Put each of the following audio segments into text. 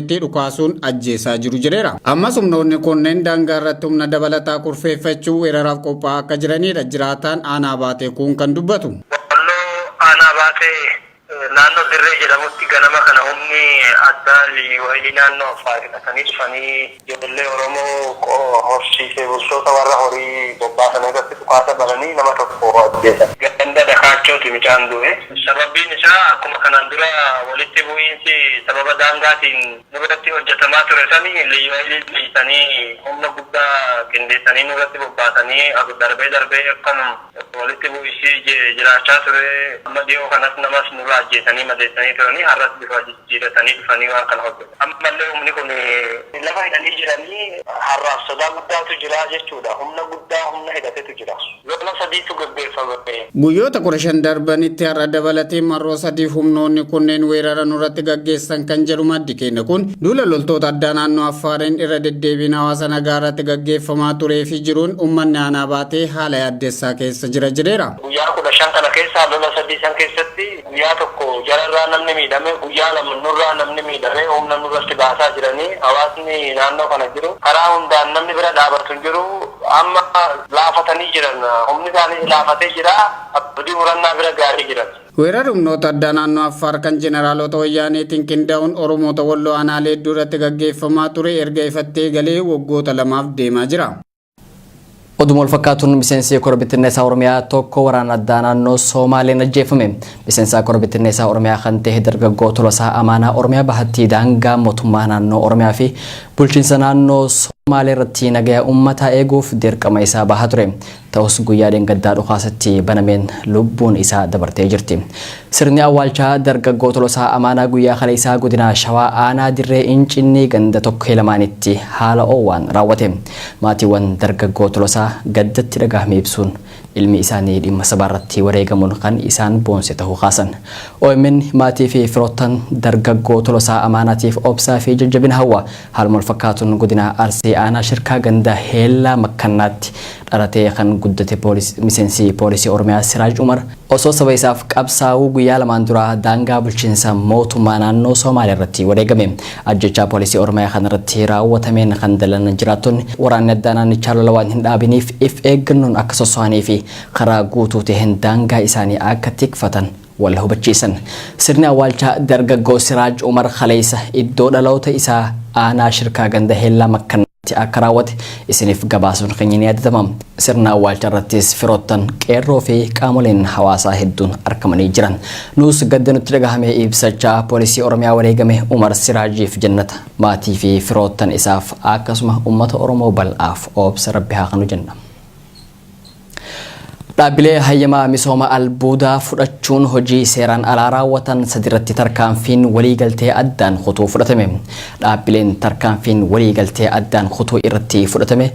dhukaasuun ajjeesaa jiru jedheera. Ammas humnoonni kunneen daangaa irratti humna dabalataa kurfeeffachuu weeraraaf qophaa'aa akka jiranidha jiraataan aanaa baatee kun kan dubbatu. Aanaa baatee naannoo dirree jedhamutti ganama kana humni addaa liyyuu naannoo Affaariidha kan dhufanii ijoollee Oromoo horsiisee bultoota warra horii bobbaasan irratti dhukaasa bananii nama tokko ajjeesan. Ganda Dakaachootti mucaan du'e. Sababiin isaa akkuma kanaan dura walitti bu'iinsi sababa daangaatiin nurratti hojjetamaa ture sanii liyyuu dhiisanii humna guddaa qindeessanii nurratti bobbaasanii darbee akkanuma walitti bu'iinsi jiraachaa ture. Amma dhiyoo kanas namas nurraa ajjeesanii madeessanii turanii har'as bifa jijjiiratanii dhufanii waan kana hojjetu. Ammallee humni kun lafa hidhanii jiranii har'aaf sodaa guddaatu jira jechuudha. Humna guddaa humna hidhatetu jira. Lola sadiitu gaggeeffame. Guyyoota 15 darbanitti har'a dabalatee marroo sadiif humnoonni kunneen weerara nurratti gaggeessan kan jedhu maddi keenya kun duula loltoota addaa naannoo Affaariin irra deddeebiin hawaasa nagaa irratti gaggeeffamaa turee fi jiruun uummanni aanaa baatee haala yaaddeessaa keessa jira jedheera. Guyyaa 15 kana keessa lola sadii san keessatti guyyaa tokko jalarraa namni miidhame guyyaa lama nurraa namni miidhame humna nurratti baasaa jiranii hawaasni naannoo kana jiru karaa hundaan namni bira dhaabatu jiru amma laafatanii jiran humni isaanii laafatee jira abdii murannaa bira gaarii jiran. Weerarri humnoota addaa naannoo Affaar kan jeneraalota wayyaaneetiin qindaa'uun Oromoota Walloo aanaalee hedduu irratti gaggeeffamaa ture erga ifattee galee waggoota lamaaf deemaa jira. Odumol fakkaatuun miseensi korbittinneessaa Oromiyaa tokko waraana addaa naannoo Soomaaleen ajjeefame. Miseensa korbittinneessaa Oromiyaa kan ta'e dargaggoo Tolosaa Amaanaa Oromiyaa bahattii daangaa mootummaa naannoo Oromiyaa fi bulchiinsa naannoo Somaalee irratti nagaa uummataa eeguuf dirqama isaa bahaa ture. Ta'us guyyaa dheengaddaa dhukaasatti banameen lubbuun isaa dabartee jirti. Sirni awwaalchaa dargaggoo Tolosaa Amaanaa guyyaa kaleessaa godina Shawaa aanaa dirree Incinnii ganda tokko lamaanitti haala oowwaan raawwate. Maatiiwwan dargaggoo Tolosaa gaddatti dhagahame ibsuun ilmi isaanii dhimma sabaarratti wareegamuun kan isaan boonse ta'uu kaasan. OMN maatii fi firoottan dargaggoo Tolosaa Amaanaatiif obsaa fi jajjabina hawwa. Haaluma fakkaatuun godina Arsii aanaa shirkaa ganda Heellaa Makkannaatti dhalatee kan guddate miseensi poolisii Oromiyaa Siraaj Umar osoo saba isaaf qabsaa'uu guyyaa lamaan dura daangaa bulchiinsa mootummaa naannoo Somaaliyaa irratti wareegame. Ajjechaa poolisii Oromiyaa kanarratti raawwatameen kan dalan jiraattonni waraanni addaa naannichaa lola waan hin dhaabiniif if eeggannoon akka sosso'anii fi karaa guutuu ta'een daangaa isaanii akka tikfatan wal hubachiisan. Sirni awwaalchaa dargaggoo Siraaj Umar kaleessa iddoo dhaloota isaa aanaa shirkaa ganda Heellaa Makkannaatti akka raawwate isiniif gabaasuun keenya ni yaadatama. Sirna awwaalchaa irrattis firoottan qeerroo fi qaamoleen hawaasaa hedduun argamanii jiran. Nuus gadda nutti dhagahame ibsachaa poolisii Oromiyaa wareegame Umar Siraajiif jannata maatii fi firoottan isaaf akkasuma uummata Oromoo bal'aaf obsa Rabbi haa kanu jenna. Dhaabbilee hayyamaa misooma albuudaa fudhachuun hojii seeraan alaa raawwatan sadirratti tarkaanfiin waliigaltee addaan kutuu fudhatame. Dhaabbileen tarkaanfiin waliigaltee addaan kutuu irratti fudhatame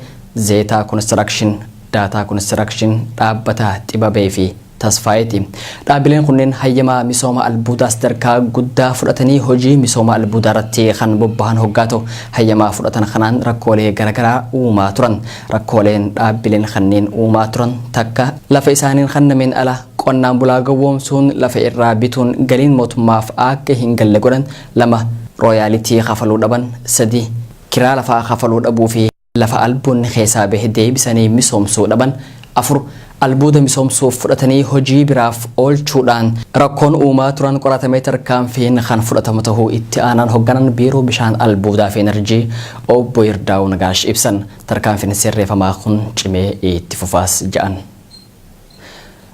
Zeetaa Construction, Daataa Construction, dhaabbata Xibabee fi Tasfaayeeti. Dhaabbileen kunneen hayyamaa misooma albuudaa sadarkaa guddaa fudhatanii hojii misooma albuudaa irratti kan bobbahan hoggaatu hayyamaa fudhatan kanaan rakkoolee garaagaraa uumaa turan. Rakkooleen dhaabbileen kanneen uumaa turan takka lafa isaaniin kennameen ala qonnaan bulaa gowwoomsuun lafa irraa bituun galiin mootummaaf akka hin galle godhan, lama rooyaalitii kafaluu dhaban, sadi kiraa lafaa kafaluu dhabuu fi lafa albuunni keessaa bahe deebisanii misoomsuu dhaban, afur albuuda misoomsuuf fudhatanii hojii biraaf oolchuudhaan rakkoon uumaa turan qoratamee tarkaanfiin kan fudhatamu ta'uu itti aanaan hoogganan biiroo bishaan albuudaa fi enerjii obbo Yirdaa'u Nagaash ibsan. Tarkaanfiin sirreeffamaa kun cimee itti fufaas jedhan.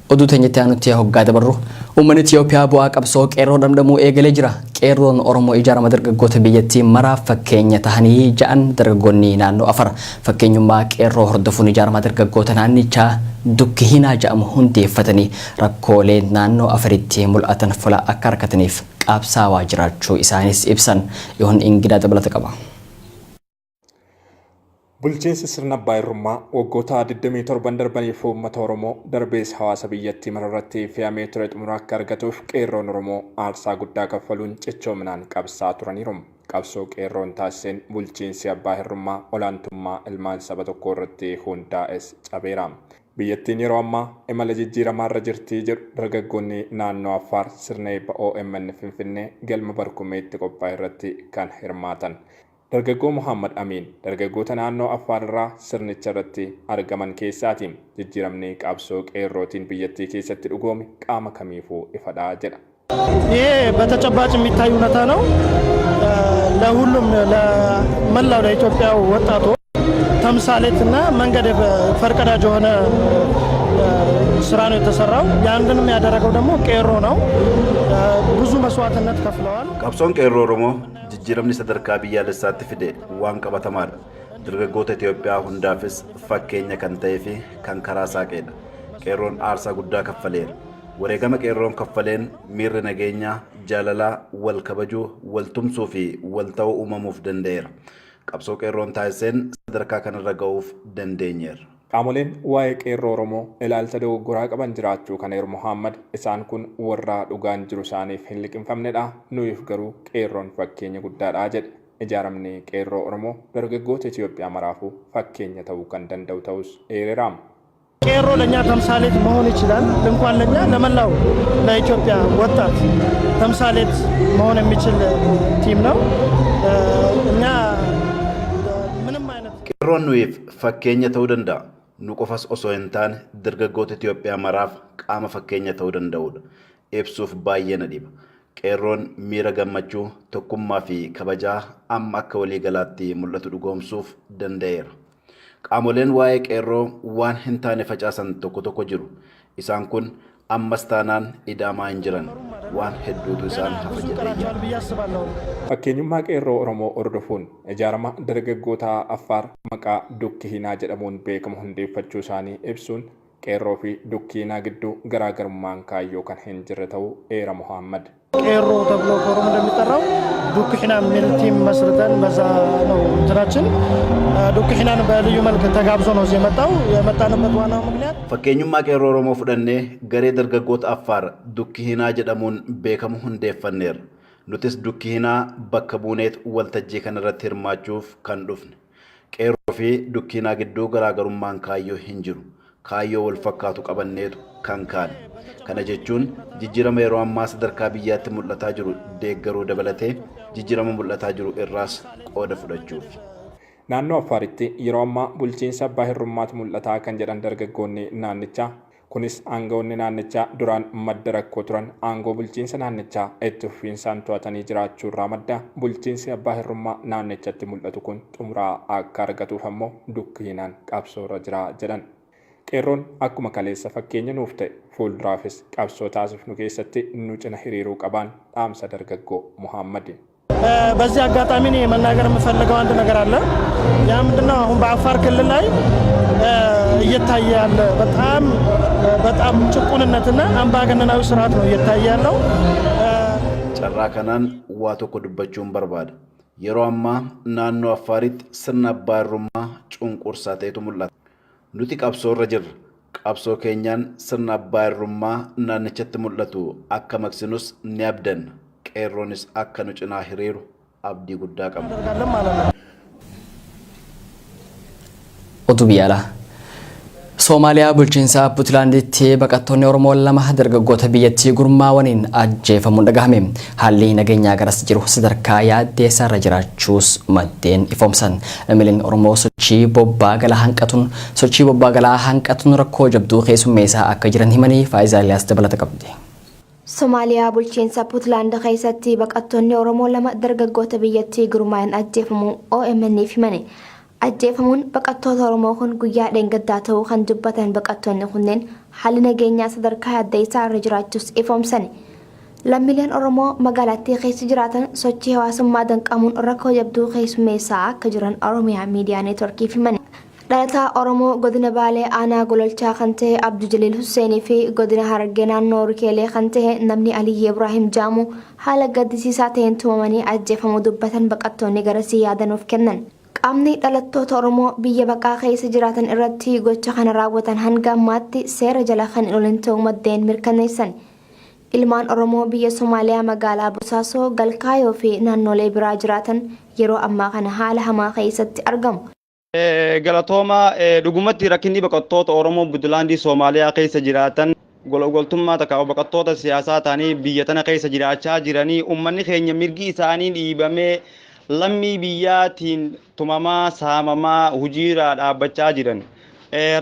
Oduu teenyatti aanutti hoggaa dabarru uummanni Itiyoophiyaa bu'aa qabsoo qeerroo damdamuu eegalee jira. Qeerroon Oromoo ijaarama dargaggoota biyyattii maraaf fakkeenya tahanii ja'an dargaggoonni naannoo Afar. Fakkeenyummaa qeerroo hordofuun ijaarama dargaggoota naannichaa dukki hinaa ja'amu hundeeffatanii rakkoolee naannoo Afaritti mul'atan fuula akka harkataniif qabsaawaa jiraachuu isaanis ibsan. Yoon Ingidaa dabalata qaba. Bulchiinsi sirna baay'irummaa waggoota 27 darbaniif uummata Oromoo darbees hawaasa biyyattii mararratti fe'amee ture xumura akka argatuuf qeerroon Oromoo aarsaa guddaa kaffaluun cichoominaan qabsaa turaniiru. Qabsoo qeerroon taasiseen bulchiinsi abbaa hirrummaa olaantummaa ilmaan saba tokkoo irratti hundaa'es cabeera. Biyyattiin yeroo ammaa imala jijjiiramaarra jirtii jedhu dargaggoonni naannoo Affaar sirna eebba OMN Finfinnee galma Barkumeetti qophaa'e irratti kan hirmaatan. Dargaggoo Muhammad Amiin dargaggoota naannoo Affaar irraa sirnicha irratti argaman keessaati. Jijjiiramni qabsoo qeerrootiin biyyattii keessatti dhugoome qaama kamiifuu ifadhaa jedha. ይሄ በተጨባጭ የሚታይ እውነታ ነው። ለሁሉም ለመላው ለኢትዮጵያ ወጣቶች ተምሳሌትና መንገድ ፈርቀዳጅ የሆነ ስራ ነው የተሰራው። ያንንም ያደረገው ደግሞ ቄሮ ነው። ብዙ መስዋዕትነት ከፍለዋል። qabsoon qeerroo Oromoo jijjiiramni sadarkaa biyyaalessaatti fide waan qabatamaadha. Dargaggoota Itoophiyaa hundaafis fakkeenya kan ta'ee fi kan karaa saaqedha. Qeerroon aarsaa guddaa kaffaleera. Wareegama qeerroon kaffaleen miirri nageenyaa, jaalalaa, wal kabajuu, wal tumsuu fi wal ta'uu uumamuuf danda'eera. Qabsoo qeerroon taasiseen sadarkaa kanarra ga'uuf dandeenyeera. Qaamoleen waa'ee qeerroo Oromoo ilaalcha dogoggoraa qaban jiraachuu kan eeru Muhammad isaan kun warra dhugaan jiru isaaniif hin liqinfamnedha. Nuyiif garuu qeerroon fakkeenya guddaadha jedhe. Ijaaramni qeerroo Oromoo dargaggoota Itoophiyaa maraafuu fakkeenya ta'uu kan danda'u ta'us eereeraam. ቄሮ ለኛ ተምሳሌት መሆን ይችላል። እንኳን ለኛ ለመላው ለኢትዮጵያ ወጣት ተምሳሌት መሆን የሚችል ቲም ነው። እኛ ምንም አይነት qeerroon nuyiif fakkeenya ta'uu danda'a. Nu qofas osoo hin taane dargaggoota Itoophiyaa maraaf qaama fakkeenya ta'uu danda'udha. Ibsuuf baay'ee na dhiba. Qeerroon miira gammachuu, tokkummaa fi kabajaa amma akka waliigalaatti mul'atu dhugoomsuuf danda'eera. Qaamoleen waa'ee qeerroo waan hin taane facaasan tokko jiru. Isaan kun ammas taanaan idaamaa hin jiran. Waan hedduutu isaan hafa jedhee. Fakkeenyummaa qeerroo Oromoo hordofuun ijaarama dargaggoota Affaar maqaa Dukki Hinaa jedhamuun beekamu hundeeffachuu isaanii ibsuun qeerroo fi Dukki Hinaa gidduu garaagarummaan kaayyoo kan hin jirre ta'uu eera Muhammad. ቄሮ ተብሎ ከኦሮሞ እንደሚጠራው ዱክ ሒና የሚል ቲም መስርተን በዛ ነው እንትናችን። ዱክ ሒናን በልዩ መልክ ተጋብዞ ነው የመጣው። የመጣንበት ዋናው ምክንያት fakkeenyummaa qeerroo Oromoo fudhannee garee dargaggoota Affaar Dukki Hinaa jedhamuun beekamu hundeeffanneerra. Nutis Dukki Hinaa bakka buuneet waltajjii kanarratti hirmaachuuf kan dhufne. Qeerroo fi Dukki Hinaa gidduu garaagarummaan kaayyoo hin jiru. Kaayyoo wal fakkaatu qabanneetu kan kaane. Kana jechuun jijjiirama yeroo ammaa sadarkaa biyyaatti mul'ataa jiru deeggaruu dabalatee jijjiirama mul'ataa jiru irraas qooda fudhachuuf. Naannoo Affaaritti yeroo ammaa bulchiinsa abbaa hirrummaatu mul'ataa kan jedhan dargaggoonni naannichaa. Kunis aangawoonni naannichaa duraan madda rakkoo turan aangoo bulchiinsa naannichaa itti fufiinsaan to'atanii jiraachuu irraa madda bulchiinsi abbaa hirrummaa naannichatti mul'atu kun xumuraa akka argatuuf ammoo Dukki Hinaan qabsoo irra jira jedhan. Qeerroon akkuma kaleessa fakkeenya nuuf ta'e fuulduraafis qabsoo taasifnu keessatti nu cina hiriiruu qabaan dhaamsa dargaggoo Muhammad. በዚህ አጋጣሚ እኔ መናገር የምፈልገው አንድ ነገር አለ። ያ ምንድነው? አሁን በአፋር ክልል ላይ እየታየ ያለ በጣም ጭቁንነትና አምባገነናዊ ስርዓት ነው እየታየ ያለው። Carraa kanaan waa tokko dubbachuun barbaada. Yeroo ammaa naannoo Affaaritti sirna abbaa hirrummaa cunqursaa ta'etu mul'ata. Nuti qabsoo irra jirra. Qabsoo keenyaan sirna abbaa hirrummaa naannichatti mul'atu akka maqsinus ni abdanna. Qeerroonis akka nu cinaa hiriiru abdii guddaa qabna. Oduu biyyaalaa. Soomaaliyaa bulchiinsa Puutlaanditti baqattoonni Oromoo lama dargaggoota biyyattii gurmaawaniin ajjeefamuun dhagahame. Haalli nageenyaa garas jiru sadarkaa yaaddeessaa irra jiraachuus maddeen ifoomsan. Lammiileen Oromoo sochii bobbaa galaa hanqatuun rakkoo jabduu keessummeessaa akka jiran himanii Faayisaa Iliyaas dabalata qabdi. Somaaliyaa bulchiinsa Puutlaand keessatti baqattoonni Oromoo lama dargaggoota biyyattii gurmaa'an ajjeefamuu OMN'f himani. Ajjeefamuun baqattoota Oromoo kun guyyaa dheengaddaa ta'uu kan dubbatan baqattoonni kunneen haalli nageenyaa sadarkaa yaaddeessaa irra jiraachuus ifoomsani. Lammiileen Oromoo magaalattii keessa jiraatan sochii hawaasummaa danqamuun rakkoo jabduu keessummeessaa akka jiran Oromiyaa Miidiyaa Neetworkiif himani. Dhalataa Oromoo godina Baalee aanaa Gololchaa kan ta'e Abduu Jaliil Husseenii fi godina Harargee naannoo Rikeelee kan ta'e namni Aliyyi Ibraahim Jaamuu haala gaddisiisaa ta'een tumamanii ajjeefamuu dubbatan baqattoonni garasii yaadanuuf kennan. Qaamni dhalattoota Oromoo biyya baqaa keessa jiraatan irratti gocha kana raawwatan hanga ammaatti seera jala kan hin oolin ta'uu maddeen mirkaneessan. Ilmaan Oromoo biyya Somaaliyaa magaalaa Bosaasoo, Galkaayoo fi naannolee biraa jiraatan yeroo ammaa kana haala hamaa keessatti argamu. Galatooma dhugumatti rakkinni baqattoota Oromoo Puntlaandii Soomaaliyaa keessa jiraatan golgoltummaa takka baqattoota siyaasaa ta'anii biyya tana keessa jiraachaa jiranii uummanni keenya mirgi isaanii dhiibamee lammii biyyaatiin tumamaa saamamaa hojiirraa dhaabbachaa jiran.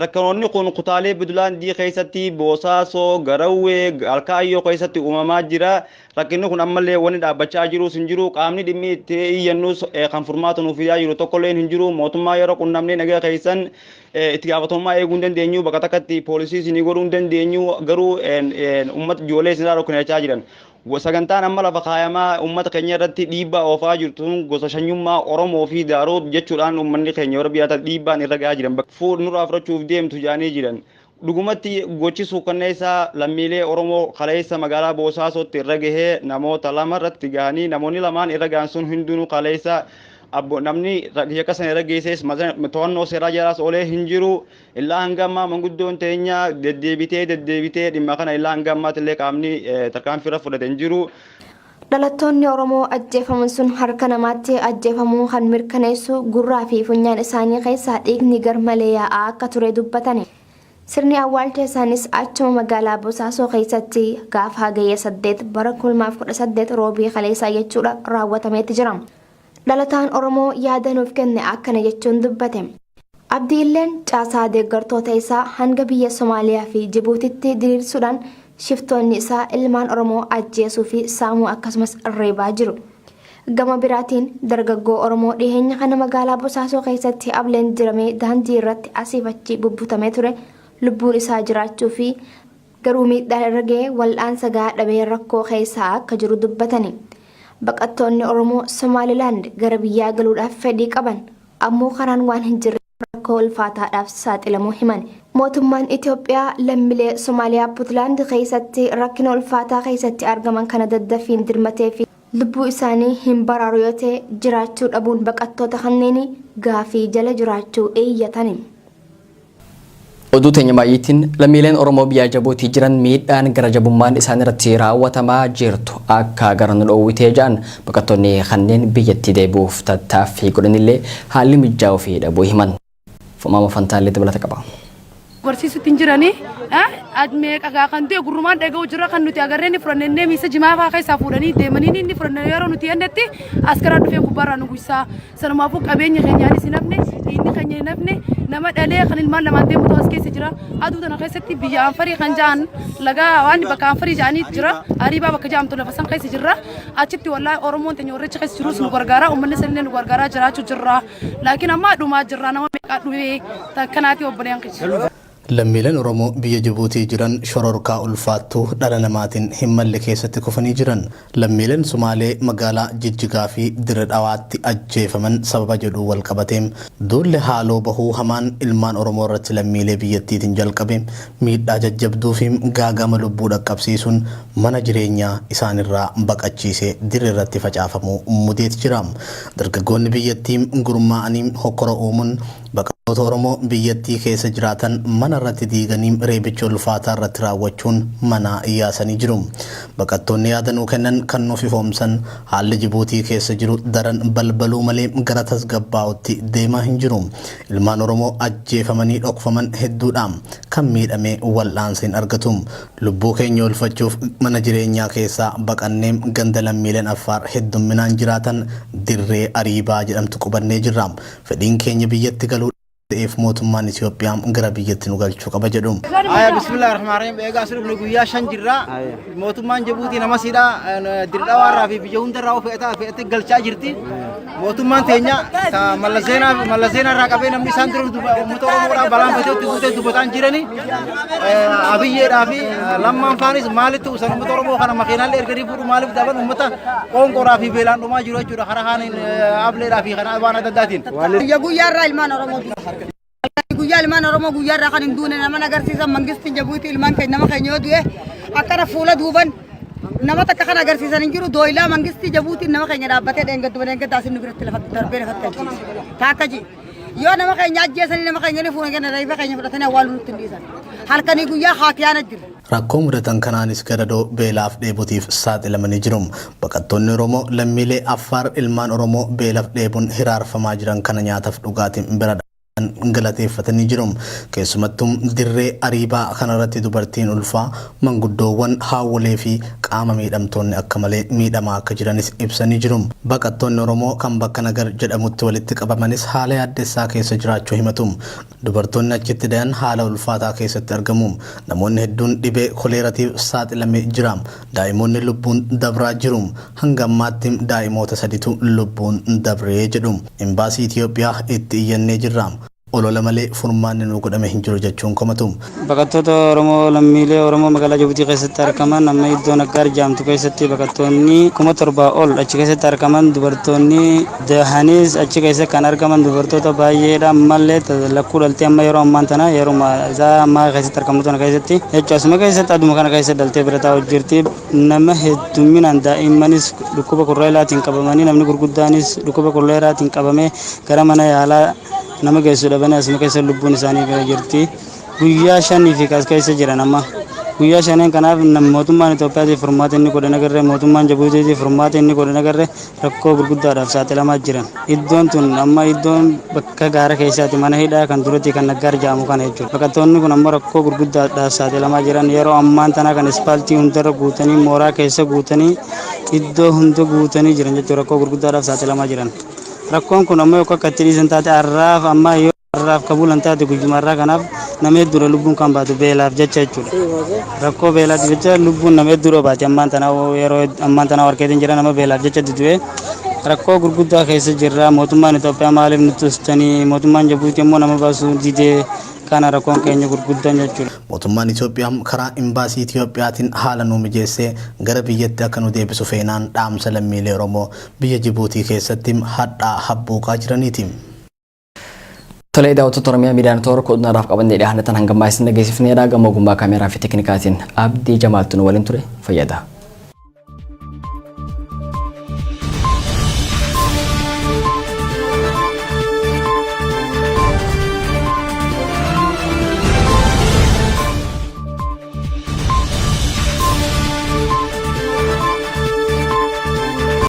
Rakkinoonni kun kutaalee Puntlaandii keessatti Boosaaso, Garawwee, Alkaayyoo keessatti uumamaa jira. Rakkinni kun ammallee wanni dhaabbachaa jirus hin jiru. Qaamni dhimmi itti iyyannus kan furmaata nuuf fidaa jiru tokkollee hin jiru. Mootummaa yeroo qunnamnee nagaa keessan itti gaafatamummaa eeguu hin dandeenyu. Bakka takkatti poolisii isinii godhuu hin dandeenyu. Garuu uummata ijoollee isinirraa dhokkinachaa jiran. Sagantaan amma lafa kaayamaa uummata keenya irratti dhiibbaa oofaa jirtu gosa shanyummaa Oromoo fi Daaroo jechuudhaan uummanni keenya warra biyyaata dhiibbaan irra gahaa jiran fuudhnurraa fudhachuuf deemtu jaanii jiran. Dhugumatti gochi suukanneessaa lammiilee Oromoo kaleessa magaalaa Boosaasotti irra gahee namoota lama irratti gahanii namoonni lamaan irra gahan sun hundinuu kaleessa namni yakka sana irra geesses to'annoo seeraa jalaas olee hin jiru. Illaa hanga ammaa manguddoon teenya deddeebitee dhimma kana illaa hanga ammaatti illee qaamni tarkaanfii irra fudhate hin jiru. Dhalattoonni Oromoo ajjeefaman sun harka namaatti ajjeefamuu kan mirkaneessu gurraa fi funyaan isaanii keessaa dhiigni garmalee yaa'aa akka ture dubbatani. Sirni awwaalcha isaanis achuma magaalaa Bosaasoo keessatti gaafa hagayya 8 bara 2018 roobii kaleessaa jechuudha raawwatameetti jira. Dhalataan Oromoo yaada nuuf kenne akkana jechuun dubbate. Abdiilleen caasaa deeggartoota isaa hanga biyya Somaaliyaa fi Jibuutitti diriirsuudhaan shiftoonni isaa ilmaan Oromoo ajjeesuu fi saamuu akkasumas reebaa jiru. Gama biraatiin dargaggoo Oromoo dhiheenya kana magaalaa Bosaasoo keessatti ableen diramee daandii irratti asiif achi bubbutamee ture lubbuun isaa jiraachuu fi garuu miidhaan irra ga'ee wal'aansa gahaa dhabee rakkoo keessaa akka jiru dubbatani. Baqattoonni Oromoo Somaalilaand gara biyyaa galuudhaaf fedhii qaban ammoo karaan waan hin jirre rakkoo ulfaataadhaaf saaxilamuu himan. Mootummaan Itoophiyaa lammiilee Somaaliyaa Puntlaand keessatti rakkina ulfaataa keessatti argaman kana daddafiin dirmatee fi lubbuu isaanii hin baraaru yoo ta'e jiraachuu dhabuun baqattoota kanneen gaafii jala jiraachuu eeyyatani. Oduu teenya baay'eetiin lammiileen Oromoo biyya Jibuutii jiran miidhaan gara jabummaan isaan irratti raawwatamaa jirtu akka garan dhoowwitee ja'an baqattoonni kanneen biyyatti deebi'uuf tattaaffii godhanillee haalli mijaa'uu fi dhabuu himan. Fumaama Fantaallee dabalata qaba. Barsiisutti hin jiranii meeqa kan ta'e gurrumaan dhaga'u jira kan nuti agarreen furannee miisa jimaa keessaa fuudhanii deemanii inni furannee yeroo nuti yennetti askaraa dhufee gubbaarraa nu guyyaa sanumaafuu qabeenya keenyaanis hin hafne inni keenya hin hafne nama dhalee kan ilmaan lamaan deemutu as keessa jira aduu tana keessatti biyya anfarii kan ja'an lagaa waan bakka anfarii ja'anii jira hariibaa bakka ja'amtu lafa san keessa jirra achitti wallaahi Oromoon teenya warricha keessa jirus nu gargaara uummanni sallee nu gargaaraa jiraachuu jirra laakiin amma dhumaa jirra nama meeqa dhufee kanaati obboleen keessa. Lammiileen Oromoo biyya Jibuutii jiran shororkaa ulfaattuu dhala namaatiin hin malle keessatti kufanii jiran. Lammiileen Sumaalee magaalaa Jijjigaa fi Dirre Dhawaatti ajjeefaman sababa jedhu wal qabateem duulli haaloo bahuu hamaan ilmaan Oromoo irratti lammiilee biyyattiitiin jalqabe miidhaa jajjabduu fi gaagama lubbuu dhaqqabsiisuun mana jireenyaa isaanirraa baqachiisee dirre irratti facaafamuu mudeet jira. Dargaggoonni biyyattii gurmaa'anii hokkora uumuun baqattoota Oromoo biyyattii keessa jiraatan mana irratti diiganii reebicha ulfaataa irratti raawwachuun mana iyyaasanii jiru. Baqattoonni yaada nuu kennan kan nuuf ifoomsan haalli Jibuutii keessa jiru daran balbaluu malee gara tasgabbaa'utti deemaa hin jiru. Ilmaan Oromoo ajjeefamanii dhokfaman hedduudha kan miidhamee wal'aansa hin argatu. Lubbuu keenya oolfachuuf mana jireenyaa keessaa baqannee ganda lammiileen Affaar heddumminaan jiraatan Dirree Ariibaa jedhamtu qubannee jirra. Fedhiin keenya biyyatti galuu ta'eef mootummaan Itoophiyaa gara biyyatti nu galchuu qaba jedhu. Bismillahirrahmanirrahim. Eegaa sirbi guyyaa 5 jirra. Mootummaan Jibuutii nama siidha Dirre Dhawaarraa fi biyya hundarraa fe'atee galchaa jirti. Mootummaan teenya Mallaseenaa irraa qabee namni isaan dura uummata Oromoodhaa balaan feteetti guutee dubbataan jirani. Abiyyeedhaa fi lammaan faanis maalitti usan uummata Oromoo kana makiinaallee erganii fuudhu maaliif dhaban uummata qoonqoraa fi beelaan dhumaa jiru jechuudha karaa haaniin ableedhaa fi kana waan adda addaatiin. Guyyaarraa ilmaan Oromoo guyyaa ilmaan Oromoo guyyaarraa kan hin duune nama agarsiisan mangistiin Jibuutii ilmaan keenya nama keenya yoo du'e akkana fuula duuban nama takka kan agarsiisan hin jiru dooyilaa mangistii Jibuutiin nama keenya dhaabbatee dheengaddaa isin biratti lafa darbee lafatti ajjeese taakka ji yoo nama keenya ajjeesanii nama keenya fuuna kenna reefa keenya fudhatanii awwaaluu nutti hin dhiisan halkanii guyyaa haatiyaana jira. Rakkoo mudatan kanaanis gadadoo beelaaf dheebutiif saaxilamanii jiru. Baqattoonni Oromoo lammiilee Affaar ilmaan Oromoo beelaaf dheebuun hiraarfamaa jiran kana nyaataaf dhugaatiin bira galateeffatanii jiru. Keessumattuu dirree ariibaa kanarratti dubartiin ulfaa manguddoowwan haawwalee fi qaama miidhamtoonni akka malee miidhamaa akka jiranis ibsanii jiru. Baqattoonni Oromoo kan bakka Nagar jedhamutti walitti qabamanis haala yaaddessaa keessa jiraachuu himatu. Dubartoonni achitti dayan haala ulfaataa keessatti argamu. Namoonni hedduun dhibee koleeratiif saaxilamee jira. Daa'imoonni lubbuun dabraa jiru. Hanga ammaatti daa'imoota saditu lubbuun dabree jedhu. Imbaasii Itoophiyaa itti iyyannee jirra. Olola malee furmaanni nu godhame hin jiru jechuun komatu. Baqattoota Oromoo lammiilee Oromoo magaalaa Jibuutii keessatti argaman amma iddoo Naggaar jedhamtu keessatti baqattoonni 7,000 ol achi keessatti argaman dubartoonni dahanis achi keessatti kan argaman dubartoota baay'eedha mallee lakkuu dhaltee amma yeroo ammaan tana yeroo isaa amma keessatti argamtu kana keessatti jechuun keessatti aduma kana keessatti dhaltee bira taa'u jirti nama hedduminaan daa'immanis dhukkuba koleeraatiin qabamanii namni gurguddaanis dhukkuba koleeraatiin qabamee gara mana yaalaa nama geessu dhabanii asuma keessa lubbuun isaanii bira jirti. Guyyaa 5 fi as keessa jiran amma guyyaa 5 kanaaf mootummaan Itoophiyaatiif furmaata inni godhan agarree mootummaan Jibuutiitiif furmaata inni godhan agarree rakkoo gurguddaadhaaf saaxilamaa jiran. Iddoon tun amma iddoon bakka gaara keessaati mana hidhaa kan duratti kan Naggaar jedhamu kana jechuudha. Baqattoonni kun ammoo rakkoo gurguddaadhaaf saaxilamaa jiran yeroo ammaan tana kan ispaaltii hundarra guutanii mooraa keessa guutanii iddoo hunda guutanii jiran jechuudha rakkoo gurguddaadhaaf saaxilamaa jiran. Rakkoon kun ammoo akka itti dhiisan taate arraaf amma yoo arraaf qabuulan taate guyyumarraa kanaaf nama hedduu lubbuun kan baatu beelaaf jecha jechuudha. Rakkoo beelaaf jecha lubbuun nama hedduu baate ammaan tana yeroo ammaan tana warqeetiin jira nama beelaaf jecha du'e rakkoo gurguddaa keessa jirra. Mootummaan Itoophiyaa maaliif nutti tustanii mootummaan Jibuutii immoo nama baasuu didee kana rakkoon keenya gurguddaan jechuudha. Mootummaan Itoophiyaa karaa imbaasii Itoophiyaatiin haala nu mijeessee gara biyyatti akka nu deebisu feenaan dhaamsa lammiilee Oromoo biyya Jibuutii keessatti hadhaa habbuuqaa jiraniiti. Tolee daawwattoota Oromiyaa miidiyaan toora kudhanaaf qabannee dhiyaatan hanga ammaa isin dhageessifneedha. Gamoo gummaa kaameeraa fi teeknikaatiin Abdii Jamaaltu nu waliin ture fayyada.